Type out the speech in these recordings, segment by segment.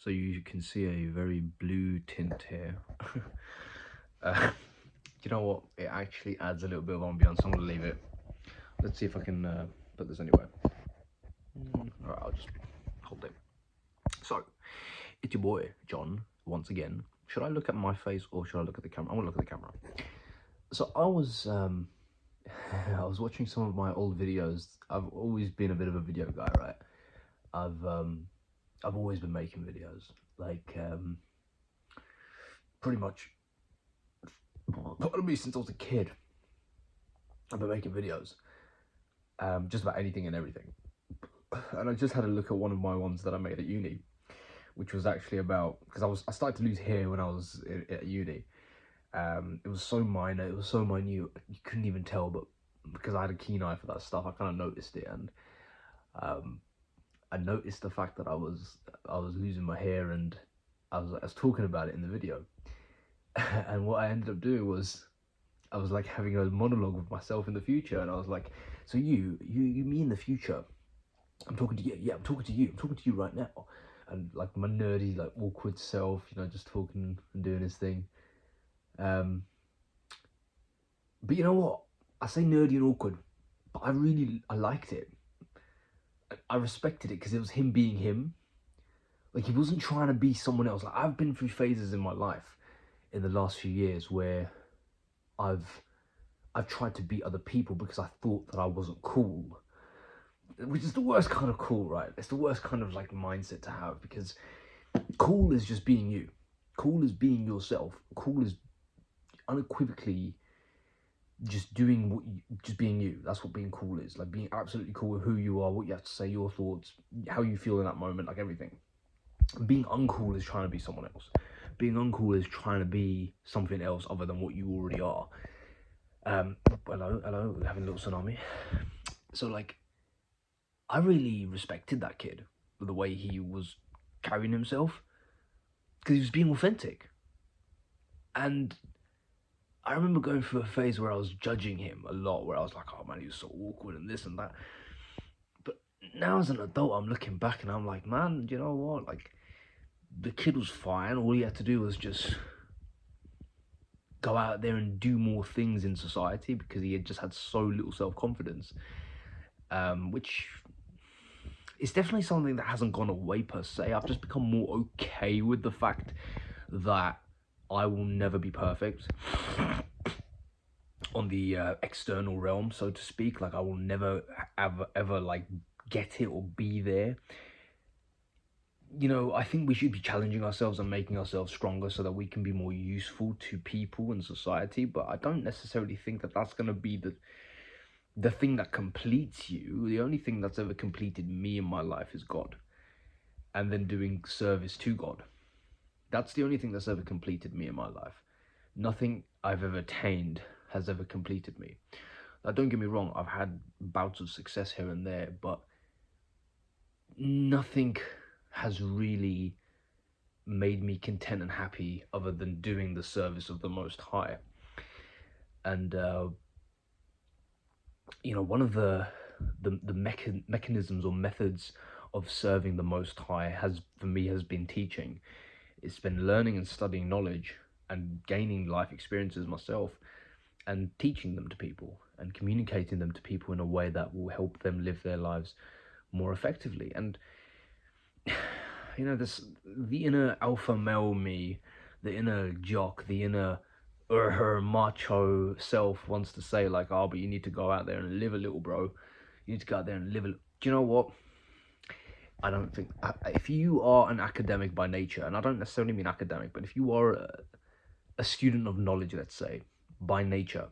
So you can see a very blue tint here. uh, you know what? It actually adds a little bit of ambiance. I'm gonna leave it. Let's see if I can put this anywhere. Alright, I'll just hold it. So, it's your boy, John, once again. Should I look at my face or should I look at the camera? I'm gonna look at the camera. So I was I was watching some of my old videos. I've always been a bit of a video guy, right? I've always been making videos. Like pretty much probably since I was a kid. I've been making videos. Just about anything and everything. And I just had a look at one of my ones that I made at uni, which was actually about, because I started to lose hair when I was at uni. It was so minor, it was so minute, you couldn't even tell, but because I had a keen eye for that stuff, I kind of noticed it, and I noticed the fact that I was losing my hair, and I was talking about it in the video. And what I ended up doing was, I was like having a monologue with myself in the future, and I was like, so you me in the future, I'm talking to you, yeah, I'm talking to you right now. And like my nerdy, like awkward self, just talking and doing his thing. But you know what? I say nerdy and awkward, but I liked it. I respected it because it was him being him. Like, he wasn't trying to be someone else. Like, I've been through phases in my life in the last few years where I've tried to be other people because I thought that I wasn't cool. Which is the worst kind of cool, right? It's the worst kind of like mindset to have, because cool is just being you. Cool is being yourself. Cool is unequivocally just just being you. That's what being cool is. Like, being absolutely cool with who you are, what you have to say, your thoughts, how you feel in that moment, like everything. Being uncool is trying to be someone else. Being uncool is trying to be something else other than what you already are. Hello, having a little tsunami. So like, I really respected that kid for the way he was carrying himself, because he was being authentic. And I remember going through a phase where I was judging him a lot, where I was like, oh man, he was so awkward and this and that. But now as an adult, I'm looking back and I'm like, man, you know what? Like, the kid was fine. All he had to do was just go out there and do more things in society, because he had just had so little self-confidence, which is definitely something that hasn't gone away per se. I've just become more okay with the fact that I will never be perfect on the external realm, so to speak. Like, I will never ever like get it or be there. I think we should be challenging ourselves and making ourselves stronger so that we can be more useful to people and society. But I don't necessarily think that that's going to be the thing that completes you. The only thing that's ever completed me in my life is God, and then doing service to God. That's the only thing that's ever completed me in my life. Nothing I've ever attained has ever completed me. Now, don't get me wrong, I've had bouts of success here and there, but nothing has really made me content and happy other than doing the service of the Most High. And one of the mechanisms or methods of serving the Most High has been teaching. It's been learning and studying knowledge and gaining life experiences myself, and teaching them to people and communicating them to people in a way that will help them live their lives more effectively. And the inner alpha male me, the inner jock, the inner her macho self wants to say like, oh, but you need to go out there and live a little, bro. You need to go out there and live a little. Do you know what? I don't think, if you are an academic by nature, and I don't necessarily mean academic, but if you are a student of knowledge, let's say, by nature,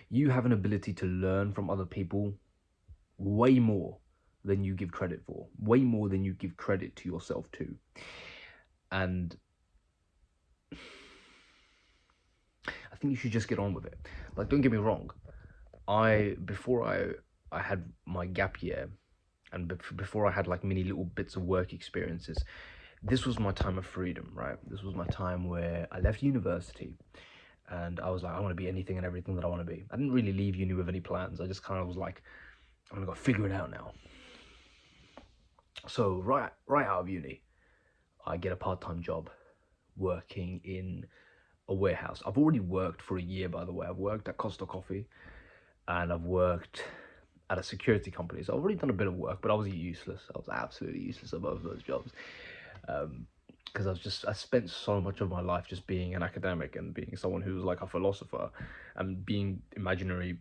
you have an ability to learn from other people way more than you give credit for, way more than you give credit to yourself too. And I think you should just get on with it. Like, don't get me wrong, before I had my gap year, and before I had like many little bits of work experiences, this was my time of freedom, right? This was my time where I left university and I was like, I want to be anything and everything that I want to be. I didn't really leave uni with any plans. I just kind of was like, I'm gonna go figure it out now. So right out of uni, I get a part-time job working in a warehouse. I've already worked for a year, by the way. I've worked at Costa Coffee and I've worked at a security company. So I've already done a bit of work, but I was useless. I was absolutely useless at both of those jobs. Because I spent so much of my life just being an academic and being someone who was like a philosopher and being imaginary,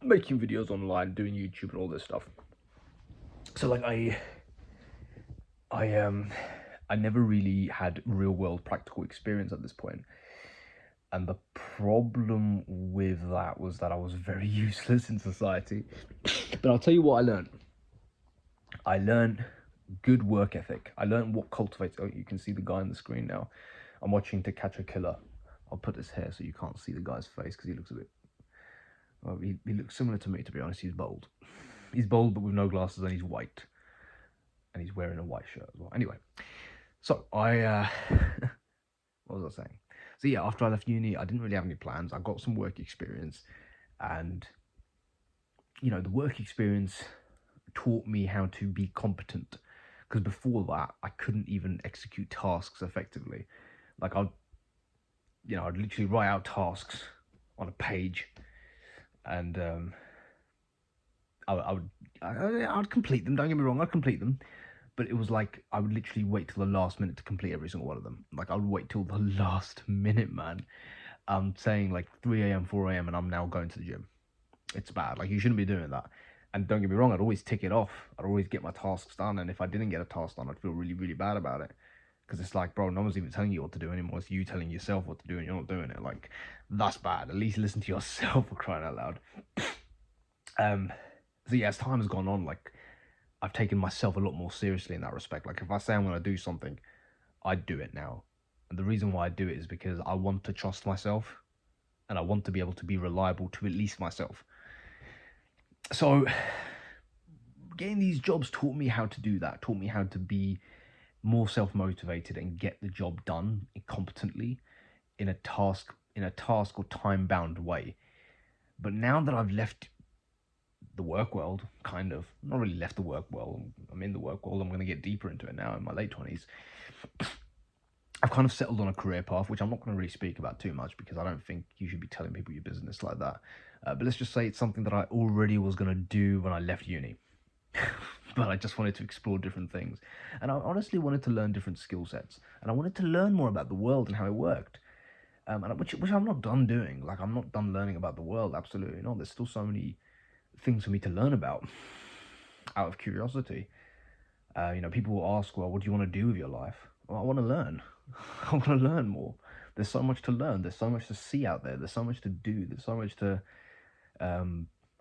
making videos online, doing YouTube and all this stuff. So like I never really had real world practical experience at this point. And the problem with that was that I was very useless in society. But I'll tell you what I learned. I learned good work ethic. I learned what cultivates. Oh, you can see the guy on the screen now. I'm watching To Catch a Killer. I'll put this here so you can't see the guy's face because he looks a bit. Well, he looks similar to me, to be honest. He's bald. He's bald, but with no glasses, and he's white. And he's wearing a white shirt as well. Anyway, so I. What was I saying? So yeah, after I left uni, I didn't really have any plans. I got some work experience, and the work experience taught me how to be competent. Because before that, I couldn't even execute tasks effectively. Like I'd literally write out tasks on a page, and I'd complete them. Don't get me wrong, I'd complete them. But it was like I would literally wait till the last minute to complete every single one of them. Like I would wait till the last minute, man. I'm saying like 3 a.m., 4 a.m. and I'm now going to the gym. It's bad. Like you shouldn't be doing that. And don't get me wrong, I'd always tick it off. I'd always get my tasks done. And if I didn't get a task done, I'd feel really, really bad about it. Because it's like, bro, no one's even telling you what to do anymore. It's you telling yourself what to do and you're not doing it. Like, that's bad. At least listen to yourself, for crying out loud. So yeah, as time has gone on, like, I've taken myself a lot more seriously in that respect. Like, if I say I'm going to do something, I do it now. And the reason why I do it is because I want to trust myself and I want to be able to be reliable to at least myself. So getting these jobs taught me how to do that, taught me how to be more self-motivated and get the job done competently in a task or time-bound way. But now that I've left the work world, kind of, not really left the work world, I'm in the work world, I'm going to get deeper into it now in my late 20s. I've kind of settled on a career path, which I'm not going to really speak about too much because I don't think you should be telling people your business like that. But let's just say it's something that I already was going to do when I left uni. But I just wanted to explore different things. And I honestly wanted to learn different skill sets. And I wanted to learn more about the world and how it worked. Which I'm not done doing. Like, I'm not done learning about the world. Absolutely not. There's still so many things for me to learn about out of curiosity. People will ask, well, what do you want to do with your life? Well, I want to learn. I want to learn more. There's so much to learn. There's so much to see out there. There's so much to do. There's so much to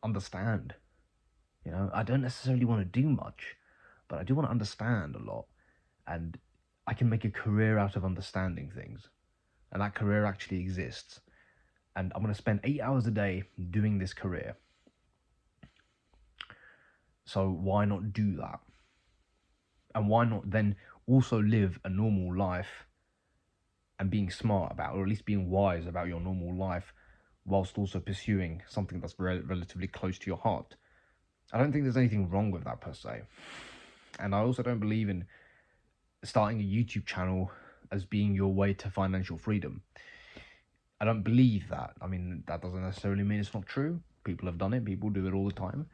understand. I don't necessarily want to do much, but I do want to understand a lot. And I can make a career out of understanding things. And that career actually exists. And I'm going to spend 8 hours a day doing this career. So why not do that? And why not then also live a normal life and being smart about, or at least being wise about your normal life, whilst also pursuing something that's relatively close to your heart? I don't think there's anything wrong with that per se. And I also don't believe in starting a YouTube channel as being your way to financial freedom. I don't believe that. I mean, that doesn't necessarily mean it's not true. People have done it. People do it all the time.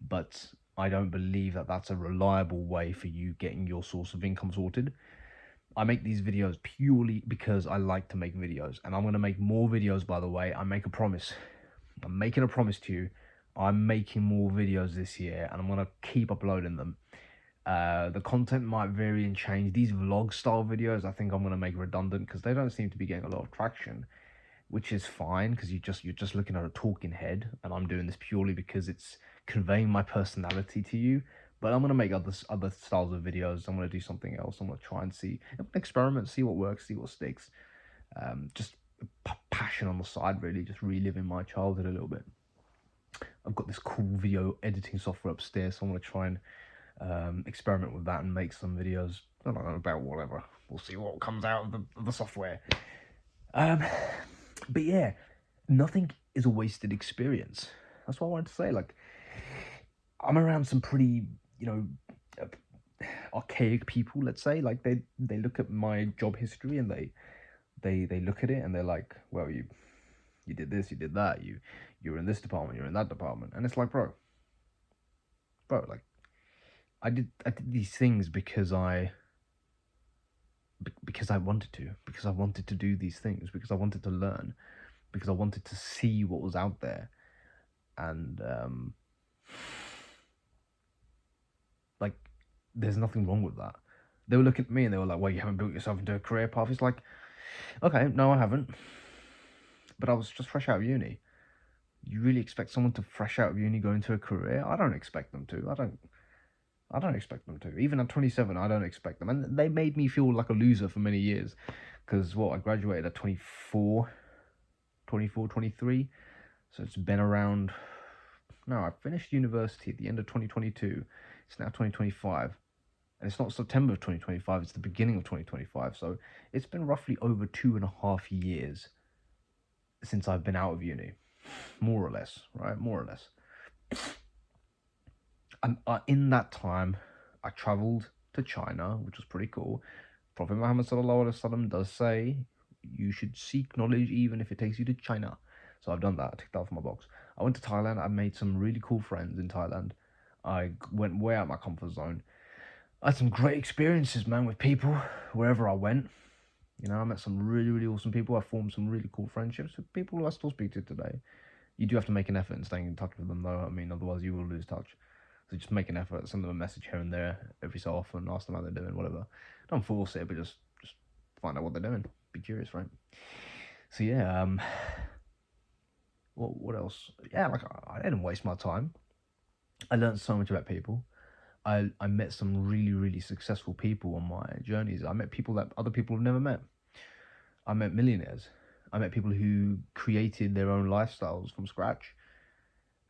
But I don't believe that that's a reliable way for you getting your source of income sorted. I make these videos purely because I like to make videos. And I'm going to make more videos, by the way. I make a promise. I'm making a promise to you. I'm making more videos this year. And I'm going to keep uploading them. The content might vary and change. These vlog style videos, I think I'm going to make redundant because they don't seem to be getting a lot of traction, which is fine because you're just looking at a talking head, and I'm doing this purely because it's conveying my personality to you. But I'm going to make other styles of videos. I'm going to do something else. I'm going to try and experiment, see what works, see what sticks. Just passion on the side, really, just reliving my childhood a little bit. I've got this cool video editing software upstairs, so I'm going to try and experiment with that and make some videos. I don't know, about whatever. We'll see what comes out of the software. But yeah, nothing is a wasted experience. That's what I wanted to say. Like, I'm around some pretty, uh, archaic people, let's say. Like they look at my job history and they look at it and they're like, well, you did this, you did that, you're in this department, you're in that department, and it's like, bro, like I did these things because I wanted to, because I wanted to do these things, because I wanted to learn, because I wanted to see what was out there, and like there's nothing wrong with that. They were looking at me and they were like, well, you haven't built yourself into a career path. It's like, okay, no, I haven't, but I was just fresh out of uni. You really expect someone to fresh out of uni go into a career? I don't expect them to. I don't expect them to. Even at 27, I don't expect them. And they made me feel like a loser for many years. Because, I graduated at 24, 23. So it's been around... No, I finished university at the end of 2022. It's now 2025. And it's not September of 2025, it's the beginning of 2025. So it's been roughly over 2.5 years since I've been out of uni. More or less, right? More or less. And in that time, I traveled to China, which was pretty cool. Prophet Muhammad sallallahu alaihi wasallam does say you should seek knowledge even if it takes you to China. So I've done that. I ticked that off my box. I went to Thailand. I made some really cool friends in Thailand. I went way out of my comfort zone. I had some great experiences, man, with people wherever I went. I met some really, really awesome people. I formed some really cool friendships with people who I still speak to today. You do have to make an effort in staying in touch with them, though. I mean, otherwise you will lose touch. So just make an effort, send them a message here and there every so often, ask them how they're doing, whatever. Don't force it, but just find out what they're doing. Be curious, right? So yeah, what else? Yeah, like I didn't waste my time. I learned so much about people. I met some really, really successful people on my journeys. I met people that other people have never met. I met millionaires. I met people who created their own lifestyles from scratch.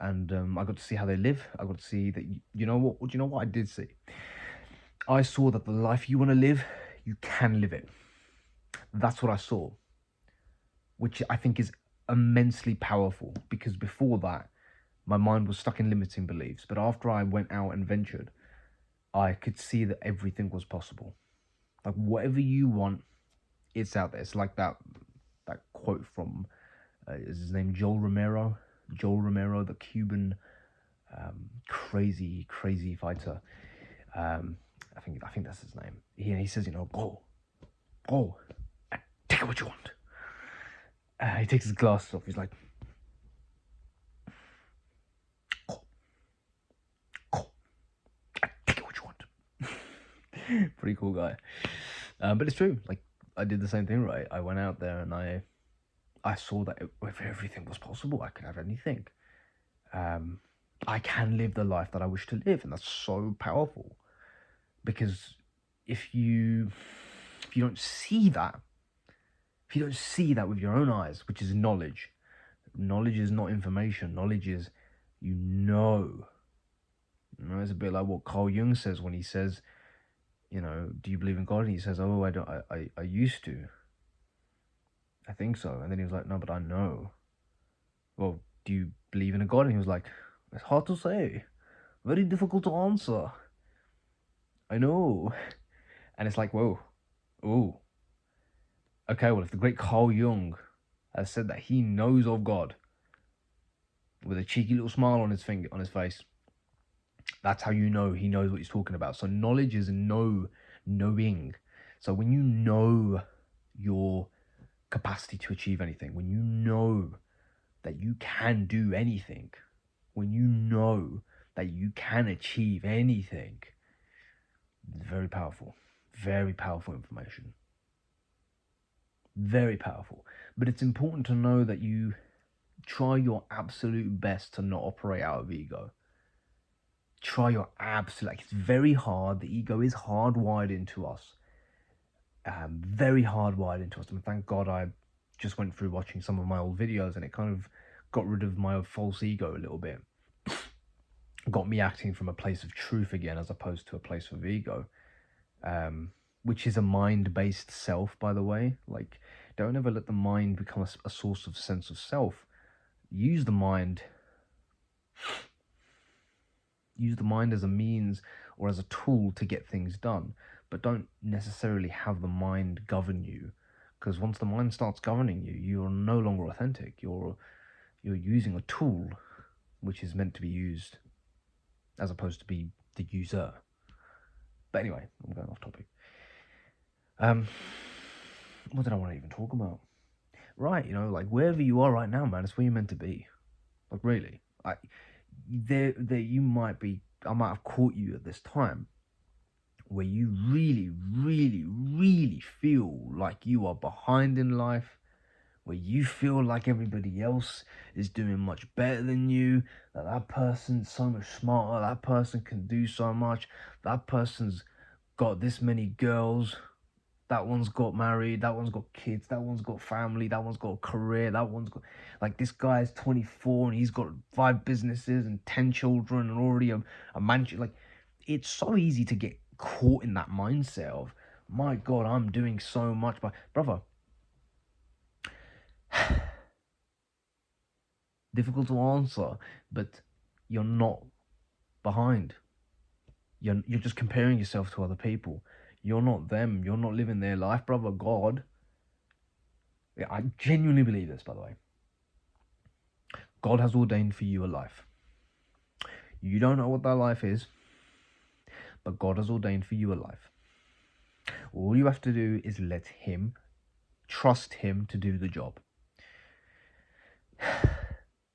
And I got to see how they live. I got to see that, you know what? Do you know what I did see? I saw that the life you want to live, you can live it. That's what I saw, which I think is immensely powerful, because before that, my mind was stuck in limiting beliefs. But after I went out and ventured, I could see that everything was possible. Like whatever you want, it's out there. It's like that quote from, is his name Joel Romero? Joel Romero, the Cuban crazy fighter. I think that's his name. He says, go, and take what you want. He takes his glasses off. He's like, go, and take what you want. Pretty cool guy. But it's true. Like I did the same thing, right? I went out there and I saw that if everything was possible, I could have anything. I can live the life that I wish to live, and that's so powerful. Because if you don't see that, with your own eyes, which is knowledge. Knowledge is not information. Knowledge is, it's a bit like what Carl Jung says when he says, do you believe in God? And he says, oh, I don't. I used to. I think so. And then he was like, no, but I know. Well, do you believe in a God? And he was like, it's hard to say. Very difficult to answer. I know. And it's like, whoa. Ooh. Okay, well, if the great Carl Jung has said that he knows of God with a cheeky little smile on his face, that's how you know he knows what he's talking about. So knowledge is knowing. So when you know your capacity to achieve anything, when you know that you can do anything, when you know that you can achieve anything, very powerful information. Very powerful. But it's important to know that you try your absolute best to not operate out of ego. Try your absolute, it's very hard. The ego is hardwired into us. Very hardwired into us. And thank God I just went through watching some of my old videos, and it kind of got rid of my false ego a little bit. Got me acting from a place of truth again, as opposed to a place of ego. Which is a mind-based self, by the way. Like, don't ever let the mind become a source of sense of self. Use the mind use the mind as a means or as a tool to get things done, but don't necessarily have the mind govern you. Because once the mind starts governing you, you're no longer authentic. You're using a tool which is meant to be used as opposed to be the user. But anyway, I'm going off topic. What did I want to even talk about? Right, like wherever you are right now, man, it's where you're meant to be. Like really, there you might be. I might have caught you at this time where you really, really, really feel like you are behind in life, where you feel like everybody else is doing much better than you, that person's so much smarter, that person can do so much, that person's got this many girls, that one's got married, that one's got kids, that one's got family, that one's got a career, that one's got, like, this guy's 24 and he's got 5 businesses and 10 children and already a mansion. Like, it's so easy to get caught in that mindset of, my God, I'm doing so much, but brother, difficult to answer, but you're not behind. You're just comparing yourself to other people. You're not them. You're not living their life, brother. God, yeah, I genuinely believe this, by the way. God has ordained for you a life. You don't know what that life is, but God has ordained for you a life. All you have to do is let Him, trust Him to do the job.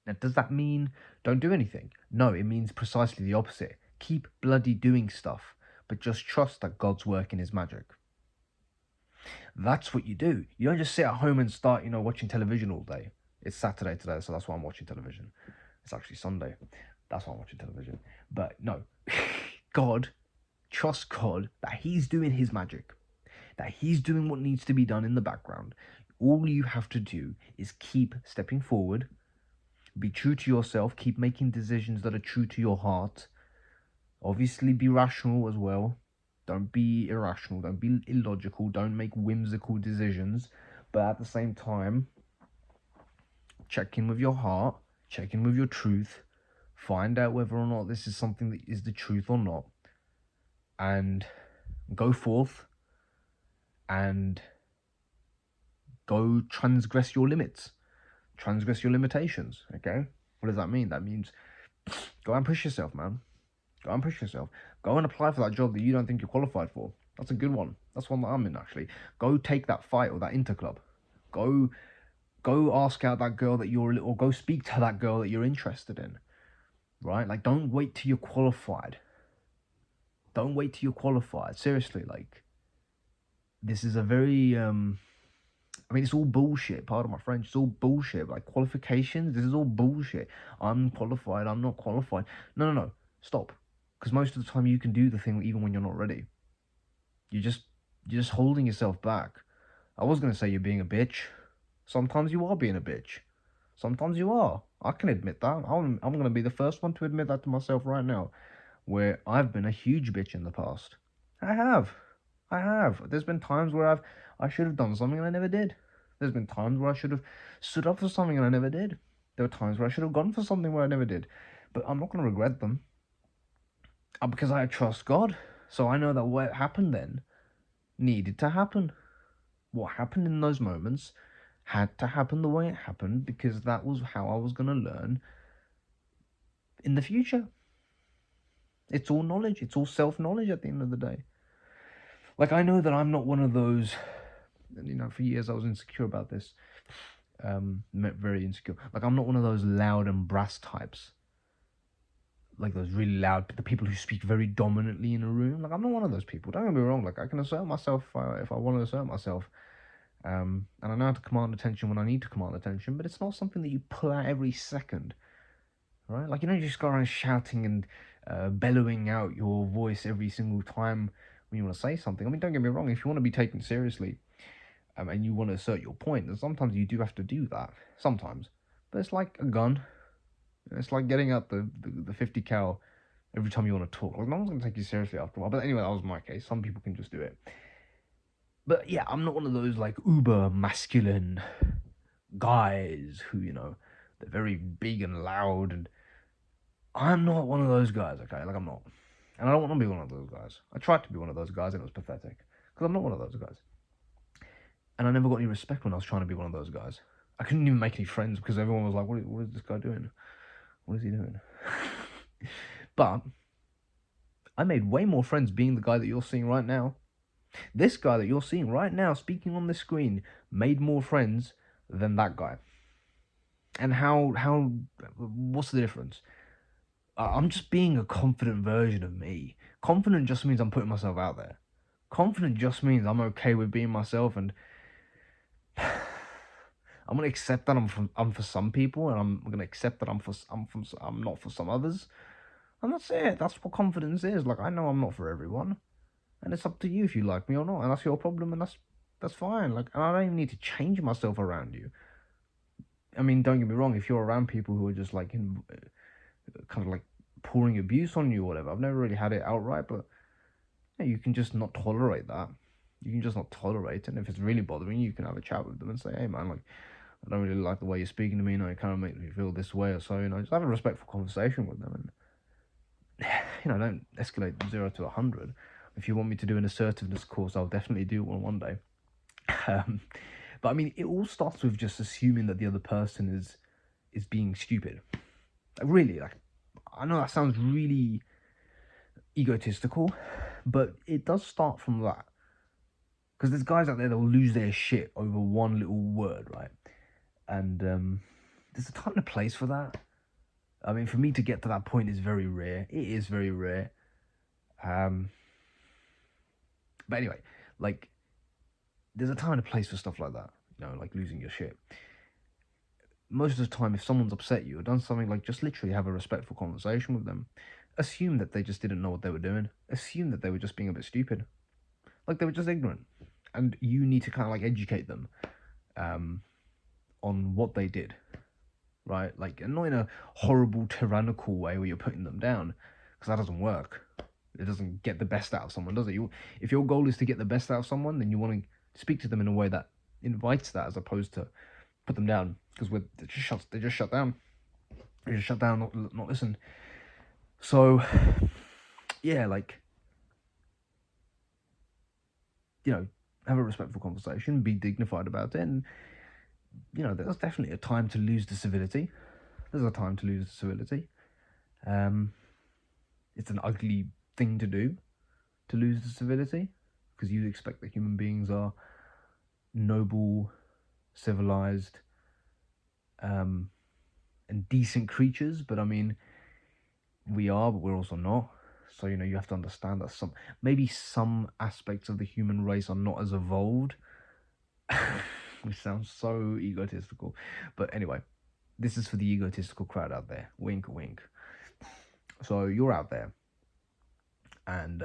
Now, does that mean don't do anything? No, it means precisely the opposite. Keep bloody doing stuff, but just trust that God's working His magic. That's what you do. You don't just sit at home and start, watching television all day. It's Saturday today, so that's why I'm watching television. It's actually Sunday. That's why I'm watching television. But no, God, trust God that He's doing His magic, that He's doing what needs to be done in the background. All you have to do is keep stepping forward, be true to yourself, keep making decisions that are true to your heart. Obviously, be rational as well. Don't be irrational, don't be illogical, don't make whimsical decisions. But at the same time, check in with your heart, check in with your truth, find out whether or not this is something that is the truth or not, and go forth and go transgress your limits, transgress your limitations, okay? What does that mean? That means go and push yourself, man. Go and push yourself. Go and apply for that job that you don't think you're qualified for. That's a good one. That's one that I'm in, actually. Go take that fight or that interclub. Go ask out that girl that or go speak to that girl that you're interested in, right? Like, don't wait till you're qualified. Don't wait till you're qualified. Seriously, like, this is a very, it's all bullshit. Pardon my French. It's all bullshit. Like, qualifications, this is all bullshit. I'm qualified. I'm not qualified. No. Stop. Because most of the time you can do the thing even when you're not ready. You're just holding yourself back. I was going to say you're being a bitch. Sometimes you are being a bitch. Sometimes you are. I can admit that. I'm going to be the first one to admit that to myself right now. Where I've been a huge bitch in the past. I have. There's been times where I should have done something and I never did. There's been times where I should have stood up for something and I never did. There were times where I should have gone for something where I never did. But I'm not going to regret them. Because I trust God. So I know that what happened then needed to happen. What happened in those moments had to happen the way it happened, because that was how I was going to learn in the future. It's all knowledge. It's all self-knowledge at the end of the day. Like, I know that I'm not one of those, for years I was insecure about this. Very insecure. Like, I'm not one of those loud and brass types. Like, those really loud, the people who speak very dominantly in a room. Like, I'm not one of those people. Don't get me wrong. Like, I can assert myself if I want to assert myself. And I know how to command attention when I need to command attention, but it's not something that you pull out every second, right? Like, you don't just go around shouting and bellowing out your voice every single time when you want to say something. I mean, don't get me wrong, if you want to be taken seriously and you want to assert your point, then sometimes you do have to do that, sometimes. But it's like a gun. It's like getting out the 50 cal every time you want to talk. Like, no one's going to take you seriously after a while. But anyway, that was my case. Some people can just do it. But yeah, I'm not one of those like uber masculine guys who, they're very big and loud and I'm not one of those guys, okay? Like, I'm not. And I don't want to be one of those guys. I tried to be one of those guys and it was pathetic. Because I'm not one of those guys. And I never got any respect when I was trying to be one of those guys. I couldn't even make any friends because everyone was like, what is this guy doing? What is he doing? But I made way more friends being the guy that you're seeing right now. This guy that you're seeing right now speaking on this screen made more friends than that guy. And what's the difference? I'm just being a confident version of me. Confident just means I'm putting myself out there. Confident just means I'm okay with being myself, and I'm gonna accept that I'm for some people, and I'm gonna accept that I'm not for some others, and that's it. That's what confidence is. Like, I know I'm not for everyone, and it's up to you if you like me or not, and that's your problem, and that's fine. Like, and I don't even need to change myself around you. I mean, don't get me wrong. If you're around people who are just like kind of like pouring abuse on you or whatever, I've never really had it outright, but yeah, you can just not tolerate that. You can just not tolerate it, and if it's really bothering you, you can have a chat with them and say, hey man, like, I don't really like the way you're speaking to me, it kind of makes me feel this way or so, just have a respectful conversation with them, and don't escalate 0 to 100. If you want me to do an assertiveness course, I'll definitely do one day. But I mean, it all starts with just assuming that the other person is being stupid. Like, really, like, I know that sounds really egotistical, but it does start from that. Because there's guys out there that will lose their shit over one little word, right? And there's a time and a place for that. I mean, for me to get to that point is very rare. It is very rare. But anyway, like, there's a time and a place for stuff like that. Like losing your shit. Most of the time, if someone's upset you or done something, like, just literally have a respectful conversation with them. Assume that they just didn't know what they were doing. Assume that they were just being a bit stupid. Like, they were just ignorant. And you need to kind of like educate them on what they did, right? Like, and not in a horrible, tyrannical way where you're putting them down, because that doesn't work. It doesn't get the best out of someone, does it? If your goal is to get the best out of someone, then you want to speak to them in a way that invites that, as opposed to put them down, because they just shut down. They just shut down, not listen. So, yeah, like, have a respectful conversation, be dignified about it, and there's definitely a time to lose the civility. There's a time to lose the civility. It's an ugly thing to do, to lose the civility, because you expect that human beings are noble, civilized, and decent creatures, but I mean, we are, but we're also not. So, you have to understand that maybe some aspects of the human race are not as evolved. Which sounds so egotistical. But anyway, this is for the egotistical crowd out there. Wink, wink. So you're out there. And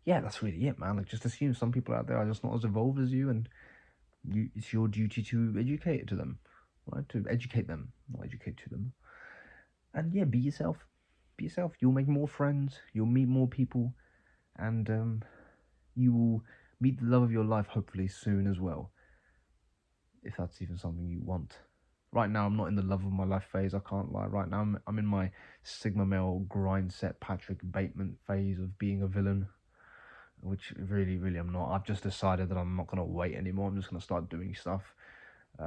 yeah, that's really it, man. Like, just assume some people out there are just not as evolved as you, and it's your duty to educate to them, right? To educate them, not educate to them. And yeah, be yourself. Be yourself. You'll make more friends. You'll meet more people, and you will meet the love of your life hopefully soon as well, if that's even something you want. Right now, I'm not in the love of my life phase, I can't lie. Right now, I'm in my Sigma male grind set Patrick Bateman phase of being a villain, which really, really I'm not. I've just decided that I'm not going to wait anymore. I'm just going to start doing stuff,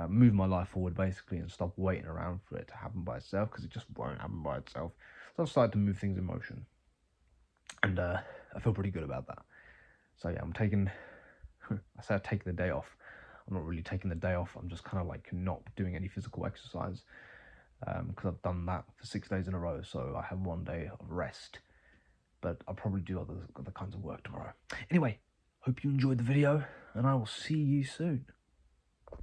move my life forward, basically, and stop waiting around for it to happen by itself, because it just won't happen by itself. So I've started to move things in motion, and I feel pretty good about that. So yeah, I'm taking, I said taking the day off. I'm not really taking the day off. I'm just kind of like not doing any physical exercise, because I've done that for 6 days in a row. So I have 1 day of rest, but I'll probably do other kinds of work tomorrow. Anyway, hope you enjoyed the video, and I will see you soon.